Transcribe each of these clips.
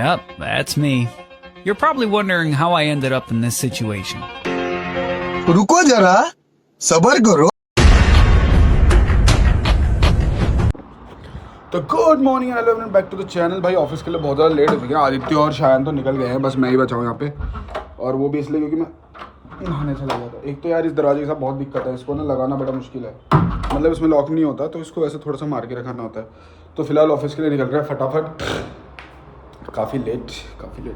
Yep, that's me. You're probably wondering how I ended up in this situation. रुको जरा, सबर करो। तो good morning hello everyone, back to the channel. भाई office के लिए बहुत ज़्यादा लेट हो चुके हैं। आदित्य और शायन तो निकल गए हैं, बस मैं ही बचा हूँ यहाँ पे। और वो भी इसलिए क्योंकि मैं नहाने चला गया था। एक तो यार इस दरवाजे के साथ बहुत दिक्कत है, इसको ना लगाना बड़ा मुश्किल है। मतलब इसमें लॉक नहीं होता, तो इसको वैसे थोड़ा सा मार के रखना होता है। तो फिलहाल ऑफिस के लिए निकल रहा है फटाफट। काफ़ी लेट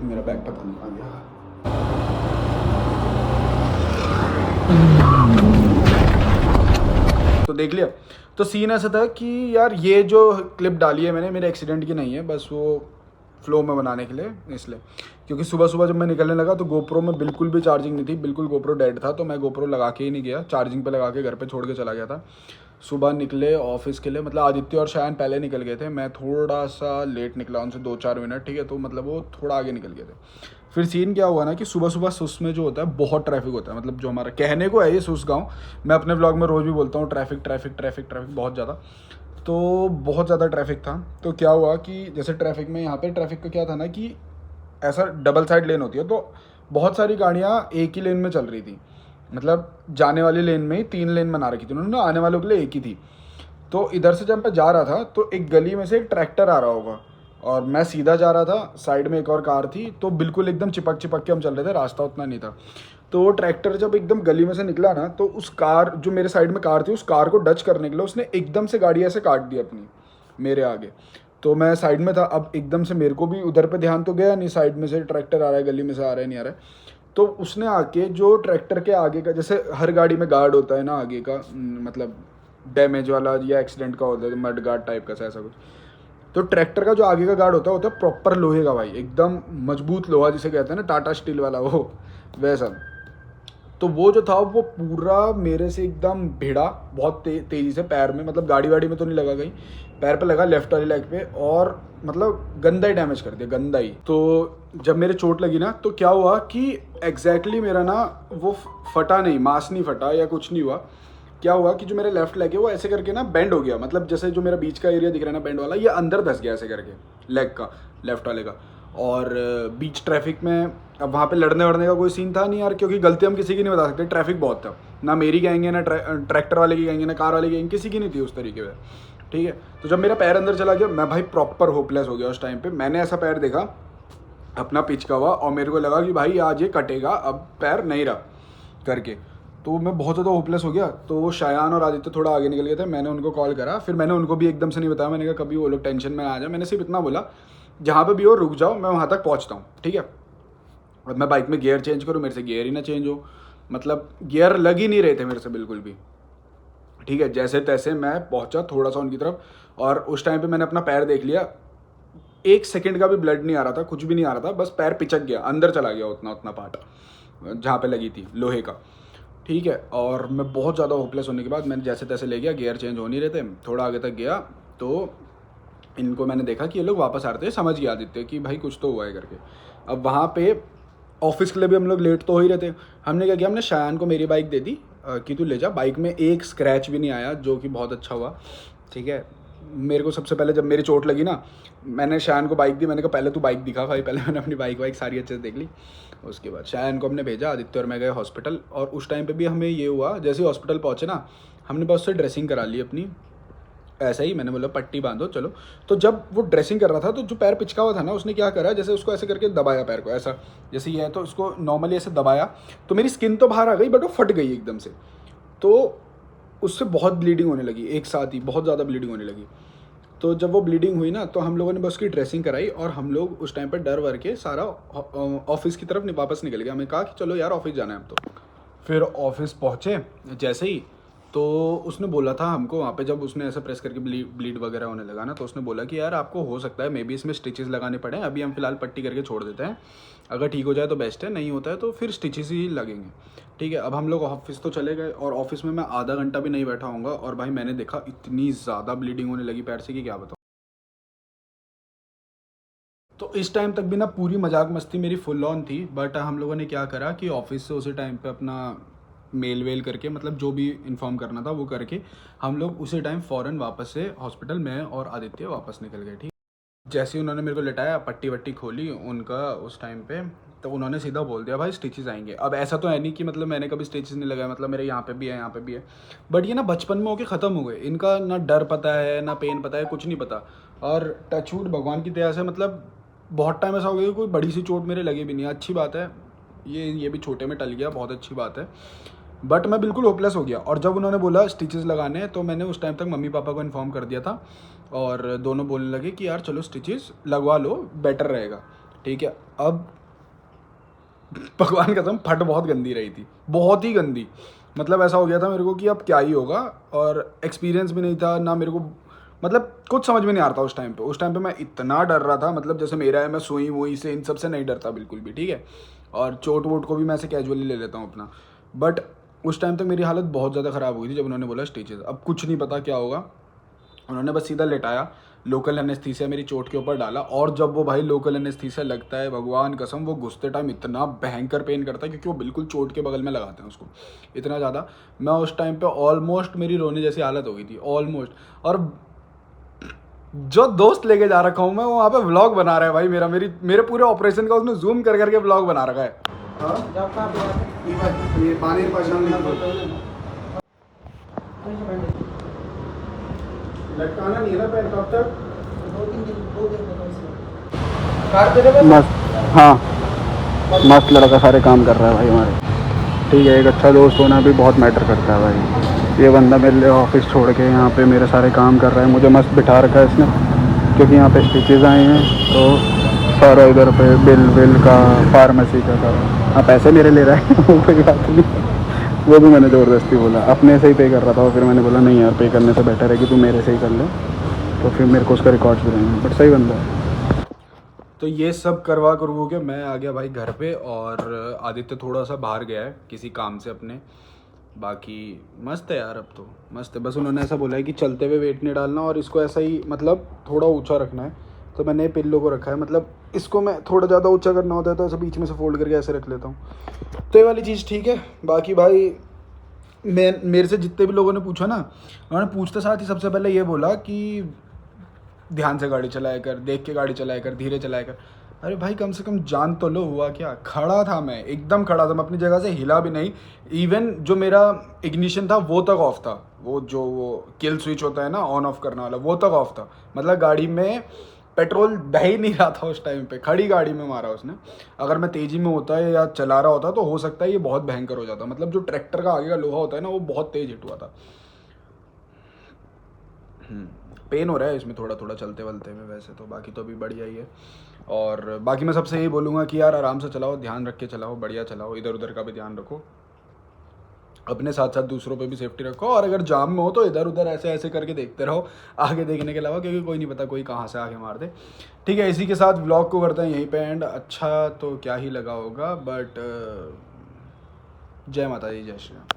मेरा बैग पता नहीं आ गया। तो देख लिया। तो सीन ऐसा था कि यार ये जो क्लिप डाली है मैंने, मेरे एक्सीडेंट की नहीं है, बस वो फ्लो में बनाने के लिए, इसलिए क्योंकि सुबह सुबह जब मैं निकलने लगा तो गोप्रो में बिल्कुल भी चार्जिंग नहीं थी, बिल्कुल गोप्रो डेड था। तो मैं गोप्रो लगा के ही नहीं गया, चार्जिंग पे लगा के घर पे छोड़ के चला गया था। सुबह निकले ऑफिस के लिए, मतलब आदित्य और शायन पहले निकल गए थे, मैं थोड़ा सा लेट निकला उनसे 2-4 मिनट, ठीक है। तो मतलब वो थोड़ा आगे निकल गए थे। फिर सीन क्या हुआ ना कि सुबह सुबह सुस में जो होता है बहुत ट्रैफिक होता है। मतलब जो हमारा कहने को है ये सुस गाँव, मैं अपने व्लॉग में रोज़ भी बोलता हूँ ट्रैफिक ट्रैफिक ट्रैफिक ट्रैफिक बहुत ज़्यादा। तो बहुत ज़्यादा ट्रैफिक था। तो क्या हुआ कि जैसे ट्रैफिक में यहाँ पे ट्रैफिक का क्या था ना कि ऐसा डबल साइड लेन होती है, तो बहुत सारी गाड़ियाँ एक ही लेन में चल रही थी। मतलब जाने वाली लेन में ही 3 लेन बना रखी थी उन्होंने, आने वालों के लिए एक ही थी। तो इधर से जब मैं जा रहा था तो एक गली में से एक ट्रैक्टर आ रहा होगा और मैं सीधा जा रहा था, साइड में एक और कार थी, तो बिल्कुल एकदम चिपक चिपक के हम चल रहे थे, रास्ता उतना नहीं था। तो वो ट्रैक्टर जब एकदम गली में से निकला ना, तो उस कार जो मेरे साइड में कार थी, उस कार को डच करने के लिए उसने एकदम से गाड़ी ऐसे काट दी अपनी मेरे आगे। तो मैं साइड में था, अब एकदम से मेरे को भी उधर पे ध्यान तो गया नहीं, साइड में से ट्रैक्टर आ रहा है, गली में से आ रहा है नहीं आ रहा है। तो उसने आके जो ट्रैक्टर के आगे का, जैसे हर गाड़ी में गार्ड होता है ना आगे का, मतलब डैमेज वाला या एक्सीडेंट का होता है, मड गार्ड टाइप का ऐसा कुछ। तो ट्रैक्टर का जो आगे का गार्ड होता है प्रॉपर लोहे का भाई, एकदम मजबूत लोहा जिसे कहते हैं ना, टाटा स्टील वाला, वो वैसा। तो वो जो था वो पूरा मेरे से एकदम भिड़ा बहुत तेज़ी से पैर में, मतलब गाड़ी वाड़ी में तो नहीं लगा, कहीं पैर पे लगा, लेफ्ट वाली लेग पे, और मतलब गंदा ही डैमेज कर दिया, गंदा ही। तो जब मेरे चोट लगी ना, तो क्या हुआ कि एग्जैक्टली मेरा ना वो फटा नहीं, मांस नहीं फटा या कुछ नहीं हुआ। क्या हुआ कि जो मेरा लेफ्ट लेग है वो ऐसे करके ना बेंड हो गया, मतलब जैसे जो मेरा बीच का एरिया दिख रहा है ना बेंड वाला, ये अंदर धस गया ऐसे करके लेग का, लेफ्ट वाले का। और बीच ट्रैफिक में, अब वहाँ पे लड़ने वड़ने का कोई सीन था नहीं यार, क्योंकि गलती हम किसी की नहीं बता सकते, ट्रैफिक बहुत था, ना मेरी गैंग है, ना ट्रैक्टर वाले की गैंग है, ना कार वाले की गैंग, किसी की नहीं थी उस तरीके से, ठीक है। तो जब मेरा पैर अंदर चला गया, मैं भाई प्रॉपर होपलेस हो गया उस टाइम पे। मैंने ऐसा पैर देखा अपना पिचका हुआ, और मेरे को लगा कि भाई आज ये कटेगा, अब पैर नहीं रहा करके। तो मैं बहुत ज़्यादा होपलेस हो गया। तो वो शायान और आदित्य थोड़ा आगे निकल गए थे, मैंने उनको कॉल करा, फिर मैंने उनको भी एकदम से नहीं बताया, मैंने कहा कभी वो लोग टेंशन में आ जाए, मैंने सिर्फ इतना बोला जहाँ पे भी हो रुक जाओ, मैं वहाँ तक पहुँचता हूँ, ठीक है। अब मैं बाइक में गियर चेंज करूँ, मेरे से गियर ही ना चेंज हो, मतलब गियर लग ही नहीं रहे थे मेरे से बिल्कुल भी, ठीक है। जैसे तैसे मैं पहुँचा थोड़ा सा उनकी तरफ, और उस टाइम पर मैंने अपना पैर देख लिया, 1 सेकंड का भी ब्लड नहीं आ रहा था, कुछ भी नहीं आ रहा था, बस पैर पिचक गया, अंदर चला गया उतना उतना पार्ट जहाँ पे लगी थी लोहे का, ठीक है। और मैं बहुत ज़्यादा होपलेस होने के बाद मैंने जैसे तैसे ले गया, गियर चेंज हो नहीं रहे थे, थोड़ा आगे तक गया तो इनको मैंने देखा कि ये लोग वापस आ रहे थे, समझ गया आदित्य कि भाई कुछ तो हुआ है करके। अब वहाँ पे ऑफिस के लिए भी हम लोग लेट तो हो ही रहे थे। हमने क्या किया, हमने शायान को मेरी बाइक दे दी कि तू ले जा। बाइक में एक स्क्रैच भी नहीं आया, जो कि बहुत अच्छा हुआ, ठीक है। मेरे को सबसे पहले जब मेरी चोट लगी ना, मैंने शायान को बाइक दी, मैंने कहा पहले तू बाइक दिखा भाई, पहले मैंने अपनी बाइक सारी अच्छे से देख ली। उसके बाद शायान को हमने भेजा, आदित्य और मैं गए हॉस्पिटल। और उस टाइम पे भी हमें ये हुआ, जैसे ही हॉस्पिटल पहुँचे ना, हमने बस उससे ड्रेसिंग करा ली अपनी, ऐसा ही मैंने बोला पट्टी बांधो चलो। तो जब वो ड्रेसिंग कर रहा था, तो जो पैर पिचका हुआ था ना, उसने क्या करा, जैसे उसको ऐसे करके दबाया पैर को, ऐसा जैसे ये है, तो उसको नॉर्मली ऐसे दबाया, तो मेरी स्किन तो बाहर आ गई, बट वो फट गई एकदम से। तो उससे बहुत ब्लीडिंग होने लगी, एक साथ ही बहुत ज़्यादा ब्लीडिंग होने लगी। तो जब वो ब्लीडिंग हुई ना, तो हम लोगों ने बस उसकी ड्रेसिंग कराई, और हम लोग उस टाइम पर डर वर के सारा ऑफिस की तरफ वापस निकल गया। हमें कहा कि चलो यार ऑफिस जाना है अब तो। फिर ऑफिस पहुँचे जैसे ही, तो उसने बोला था हमको वहाँ पे, जब उसने ऐसा प्रेस करके ब्लीड वगैरह होने लगा ना, तो उसने बोला कि यार आपको हो सकता है मे बी इसमें स्टिचेस लगाने पड़े, अभी हम फिलहाल पट्टी करके छोड़ देते हैं, अगर ठीक हो जाए तो बेस्ट है, नहीं होता है तो फिर स्टिचेस ही लगेंगे, ठीक है। अब हम लोग ऑफिस तो चले गए, और ऑफिस में मैं आधा घंटा भी नहीं बैठा हूँगा, और भाई मैंने देखा इतनी ज़्यादा ब्लीडिंग होने लगी पैर से कि क्या बताऊँ। तो इस टाइम तक भी ना पूरी मजाक मस्ती मेरी फुल ऑन थी, बट हम लोगों ने क्या करा कि ऑफिस से उसी टाइम पे अपना मेल वेल करके, मतलब जो भी इन्फॉर्म करना था वो करके, हम लोग उसी टाइम फ़ौरन वापस से हॉस्पिटल में और आदित्य वापस निकल गए, ठीक। जैसे ही उन्होंने मेरे को लिटाया, पट्टी वट्टी खोली उनका उस टाइम पे, तो उन्होंने सीधा बोल दिया भाई स्टिचेस आएंगे। अब ऐसा तो है नहीं कि मतलब मैंने कभी स्टिचेस नहीं लगाया, मतलब मेरे यहाँ पे भी है, यहाँ पे भी है, बट ये ना बचपन में होके ख़त्म हो गए। इनका ना डर पता है, ना पेन पता है, कुछ नहीं पता। और टचवुड भगवान की दया से मतलब बहुत टाइम ऐसा हो गया कि कोई बड़ी सी चोट मेरे लगी भी नहीं। अच्छी बात है, ये भी छोटे में टल गया, बहुत अच्छी बात है। बट मैं बिल्कुल होपलेस हो गया। और जब उन्होंने बोला स्टिचेस लगाने, तो मैंने उस टाइम तक मम्मी पापा को इन्फॉर्म कर दिया था, और दोनों बोलने लगे कि यार चलो स्टिचेस लगवा लो, बेटर रहेगा। ठीक है, अब भगवान कसम फट बहुत गंदी रही थी, बहुत ही गंदी। मतलब ऐसा हो गया था मेरे को कि अब क्या ही होगा, और एक्सपीरियंस भी नहीं था ना मेरे को, मतलब कुछ समझ में नहीं आ रहा था उस टाइम पे। उस टाइम पे मैं इतना डर रहा था, मतलब जैसे मेरा है, मैं सुई वुई से इन सब से नहीं डरता बिल्कुल भी, ठीक है। और चोट वोट को भी मैं ऐसे कैजुअली ले लेता हूँ अपना। बट उस टाइम तक मेरी हालत बहुत ज़्यादा ख़राब हुई थी जब उन्होंने बोला स्टिचेस। अब कुछ नहीं पता क्या होगा, उन्होंने बस सीधा लेटाया, लोकल एनेस्थीसिया मेरी चोट के ऊपर डाला। और जब वो भाई लोकल एनेस्थीसिया लगता है, भगवान कसम वो घुसते टाइम इतना भयंकर पेन करता है, क्योंकि वो बिल्कुल चोट के बगल में लगाते हैं उसको, इतना ज़्यादा। मैं उस टाइम पे ऑलमोस्ट मेरी रोने जैसी हालत हो गई थी, ऑलमोस्ट। और जो दोस्त लेके जा रखा हूँ मैं, वो वहाँ पे व्लॉग बना रहा है भाई मेरा, मेरे पूरे ऑपरेशन का उसने जूम कर करके व्लॉग बना रखा है। ये पानी लटकाना नहीं है ना पैर कब तक? मस्त, हाँ मस्त लड़का, सारे काम कर रहा है भाई हमारे। ठीक है, एक अच्छा दोस्त होना भी बहुत मैटर करता है भाई। ये बंदा मेरे लिए ऑफिस छोड़ के यहाँ पे मेरे सारे काम कर रहा है, मुझे मस्त बिठा रखा है इसने, क्योंकि यहाँ पे स्टिचेस आए हैं। तो सारा इधर पे बिल का, फार्मेसी का सारा, हाँ पैसे मेरे ले रहा है वो कोई बात नहीं, वो भी मैंने ज़बरदस्ती बोला, अपने से ही पे कर रहा था। और फिर मैंने बोला नहीं यार, पे करने से बेटर है कि तू मेरे से ही कर ले, तो फिर मेरे को उसका रिकॉर्ड्स भी रहेंगे। बट सही बंदा है। तो ये सब करवा करवू के मैं आ गया भाई घर पे, और आदित्य थोड़ा सा बाहर गया है किसी काम से अपने। बाकी मस्त है यार, अब तो मस्त है। बस उन्होंने ऐसा बोला है कि चलते हुए वेट नहीं डालना, और इसको ऐसा ही मतलब थोड़ा ऊंचा रखना है। तो मैंने पिल्लो को रखा है, मतलब इसको मैं थोड़ा ज़्यादा ऊंचा करना होता है तो ऐसे बीच में से फोल्ड करके ऐसे रख लेता हूँ। तो ये वाली चीज़ ठीक है। बाकी भाई मेरे से जितने भी लोगों ने पूछा ना, उन्होंने पूछते साथ ही सबसे पहले ये बोला कि ध्यान से गाड़ी चलाया कर, देख के गाड़ी चलाया कर, धीरे चलाया कर। अरे भाई कम से कम जान तो लो, हुआ क्या? खड़ा था मैं, एकदम खड़ा था मैं, अपनी जगह से हिला भी नहीं। इवन जो मेरा इग्निशन था वो तक ऑफ था, वो किल स्विच होता है ना ऑन ऑफ करने वाला, वो तक ऑफ था। मतलब गाड़ी में पेट्रोल बह ही नहीं रहा था उस टाइम पे, खड़ी गाड़ी में मारा उसने। अगर मैं तेज़ी में होता है या चला रहा होता तो हो सकता है ये बहुत भयंकर हो जाता। मतलब जो ट्रैक्टर का आगे का लोहा होता है ना, वो बहुत तेज हिट हुआ था। पेन हो रहा है इसमें थोड़ा थोड़ा चलते वलते में, वैसे तो बाकी तो अभी बढ़िया ही है। और बाकी मैं सबसे यही बोलूँगा कि यार आराम से चलाओ, ध्यान रख के चलाओ, बढ़िया चलाओ, इधर उधर का भी ध्यान रखो, अपने साथ साथ दूसरों पे भी सेफ्टी रखो। और अगर जाम में हो तो इधर उधर ऐसे ऐसे करके देखते रहो, आगे देखने के अलावा, क्योंकि कोई नहीं पता कोई कहाँ से आगे मार दे। ठीक है, इसी के साथ व्लॉग को करते हैं यहीं पे एंड। अच्छा तो क्या ही लगा होगा, बट जय माता दी, जय श्री राम।